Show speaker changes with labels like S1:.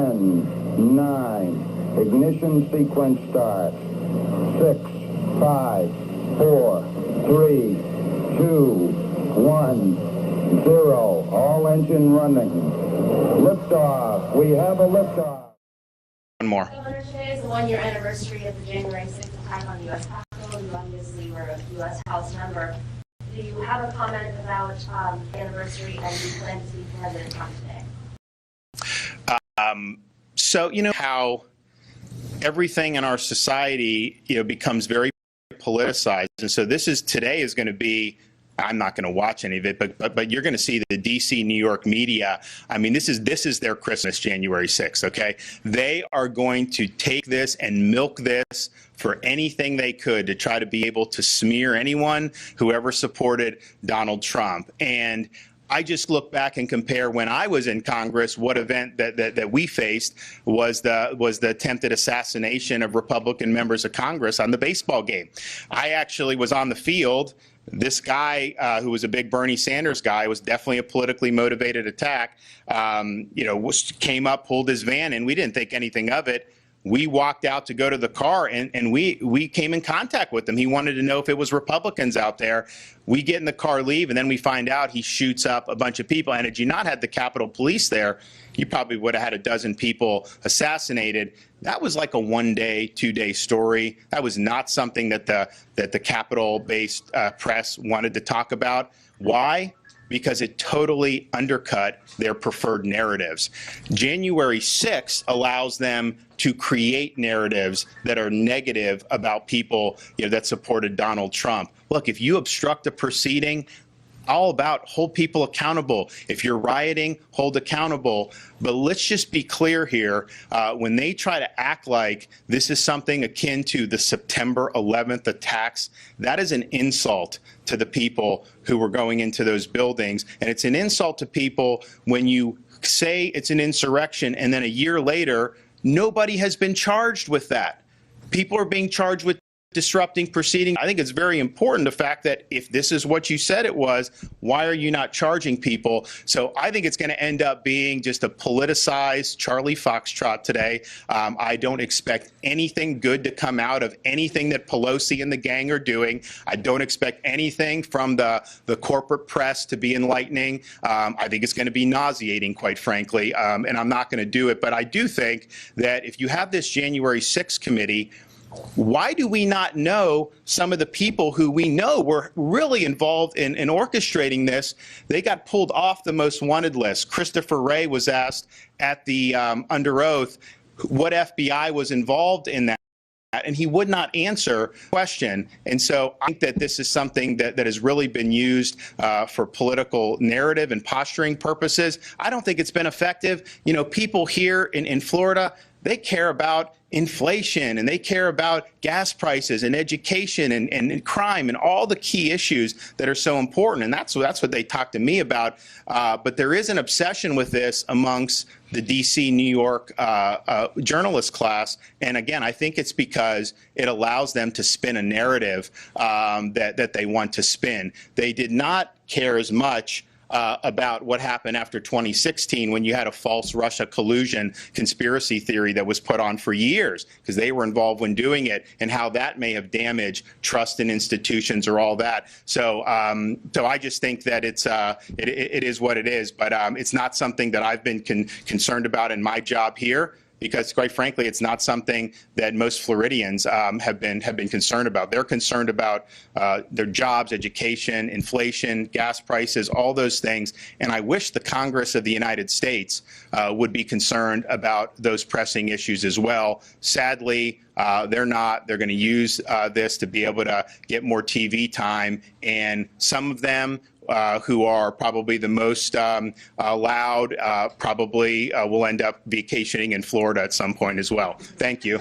S1: 10, 9, ignition sequence start. 6, 5, 4, 3, 2, 1, 0. All engine running. Liftoff. We have a liftoff.
S2: One more.
S3: Governor, today is the one-year anniversary of the January 6th attack on the U.S. Capitol. You obviously were a U.S. House member. Do you have a comment about the anniversary, and do you plan to speak to President Trump today?
S2: So, you know how everything in our society, becomes very politicized. And so today is going to be, I'm not going to watch any of it, but you're going to see the D.C., New York media. I mean, this is their Christmas, January 6th, okay? They are going to take this and milk this for anything they could to try to be able to smear anyone who ever supported Donald Trump. And I just look back and compare when I was in Congress, what event that we faced was the attempted assassination of Republican members of Congress on the baseball game. I actually was on the field. This guy, who was a big Bernie Sanders guy, was definitely a politically motivated attack. Came up, pulled his van, and we didn't think anything of it. We walked out to go to the car, and we came in contact with him. He wanted to know if it was Republicans out there. We get in the car, leave, and then we find out he shoots up a bunch of people. And had you not had the Capitol Police there, you probably would have had a dozen people assassinated. That was like a 1-day, 2-day story. That was not something that the Capitol-based press wanted to talk about. Why? Because it totally undercut their preferred narratives. January 6th allows them to create narratives that are negative about people that supported Donald Trump. Look, if you obstruct a proceeding, all about hold people accountable. If you're rioting, hold accountable. But let's just be clear here. When they try to act like this is something akin to the September 11th attacks, that is an insult to the people who were going into those buildings. And it's an insult to people when you say it's an insurrection and then a year later, nobody has been charged with that. People are being charged with disrupting proceedings. I think it's very important, the fact that if this is what you said it was, why are you not charging people? So I think it's going to end up being just a politicized Charlie Foxtrot today. I don't expect anything good to come out of anything that Pelosi and the gang are doing. I don't expect anything from the corporate press to be enlightening. I think it's going to be nauseating, quite frankly, and I'm not going to do it. But I do think that if you have this January 6th committee, why do we not know some of the people who we know were really involved in orchestrating this? They got pulled off the most wanted list. Christopher Wray was asked at the under oath what FBI was involved in that, and he would not answer the question. And so I think that this is something that has really been used for political narrative and posturing purposes. I don't think it's been effective. People here in Florida, they care about inflation, and they care about gas prices and education and crime and all the key issues that are so important. And that's what they talk to me about. But there is an obsession with this amongst the D.C., New York journalist class. And again, I think it's because it allows them to spin a narrative that they want to spin. They did not care as much about what happened after 2016 when you had a false Russia collusion conspiracy theory that was put on for years because they were involved when doing it, and how that may have damaged trust in institutions or all that. So I just think that it is what it is, but it's not something that I've been concerned about in my job here, because quite frankly, it's not something that most Floridians have been concerned about. They're concerned about their jobs, education, inflation, gas prices, all those things. And I wish the Congress of the United States would be concerned about those pressing issues as well. Sadly, they're not. They're going to use this to be able to get more TV time. And some of them who are probably the most loud, probably will end up vacationing in Florida at some point as well. Thank you.